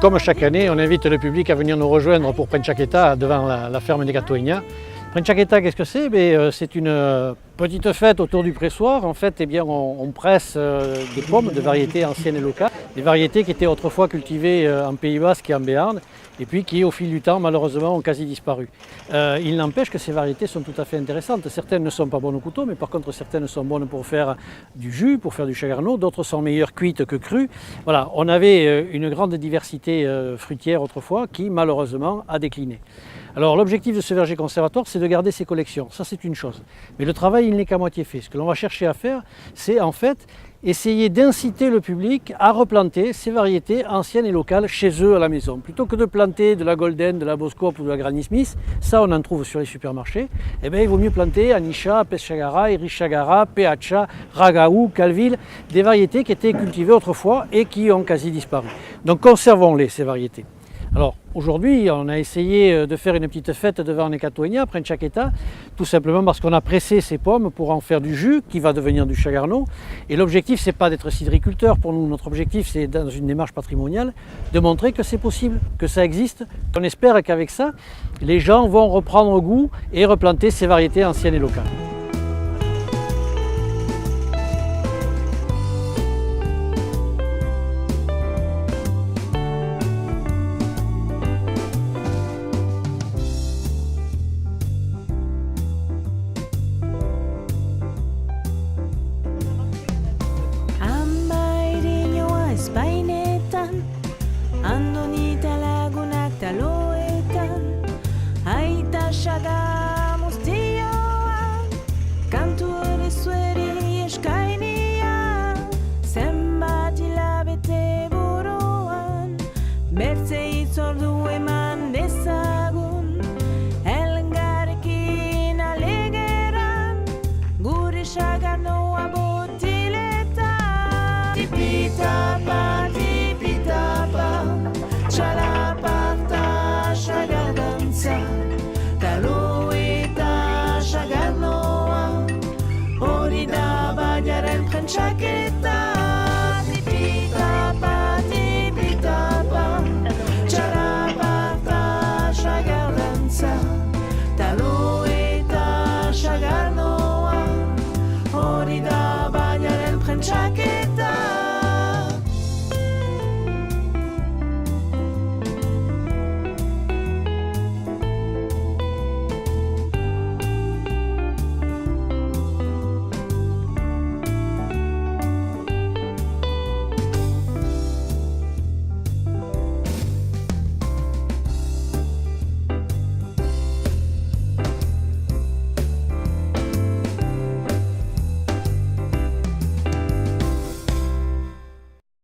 Comme chaque année, on invite le public à venir nous rejoindre pour Princiaqueta devant la ferme des Catoigna. Princiaqueta, qu'est-ce que c'est? C'est une petite fête autour du pressoir. En fait, on presse des pommes de variétés anciennes et locales, des variétés qui étaient autrefois cultivées en Pays Basque et en Béarn, et puis qui, au fil du temps, malheureusement, ont quasi disparu. Il n'empêche que ces variétés sont tout à fait intéressantes. Certaines ne sont pas bonnes au couteau, mais par contre, certaines sont bonnes pour faire du jus, pour faire du chagarneau. D'autres sont meilleures cuites que crues. Voilà, on avait une grande diversité fruitière autrefois qui, malheureusement, a décliné. Alors l'objectif de ce verger conservatoire, c'est de garder ses collections, ça c'est une chose. Mais le travail, il n'est qu'à moitié fait. Ce que l'on va chercher à faire, c'est en fait essayer d'inciter le public à replanter ces variétés anciennes et locales chez eux à la maison. Plutôt que de planter de la Golden, de la Boskop ou de la Granny Smith, ça on en trouve sur les supermarchés, il vaut mieux planter Anisha, Pescagara, Irishagara, Peacha, Ragaou, Calville, des variétés qui étaient cultivées autrefois et qui ont quasi disparu. Donc conservons-les, ces variétés. Alors aujourd'hui, on a essayé de faire une petite fête devant les Catoigna, Princiaqueta, tout simplement parce qu'on a pressé ces pommes pour en faire du jus qui va devenir du chagarneau. Et l'objectif, c'est pas d'être cidriculteur pour nous. Notre objectif, c'est dans une démarche patrimoniale de montrer que c'est possible, que ça existe. On espère qu'avec ça, les gens vont reprendre goût et replanter ces variétés anciennes et locales.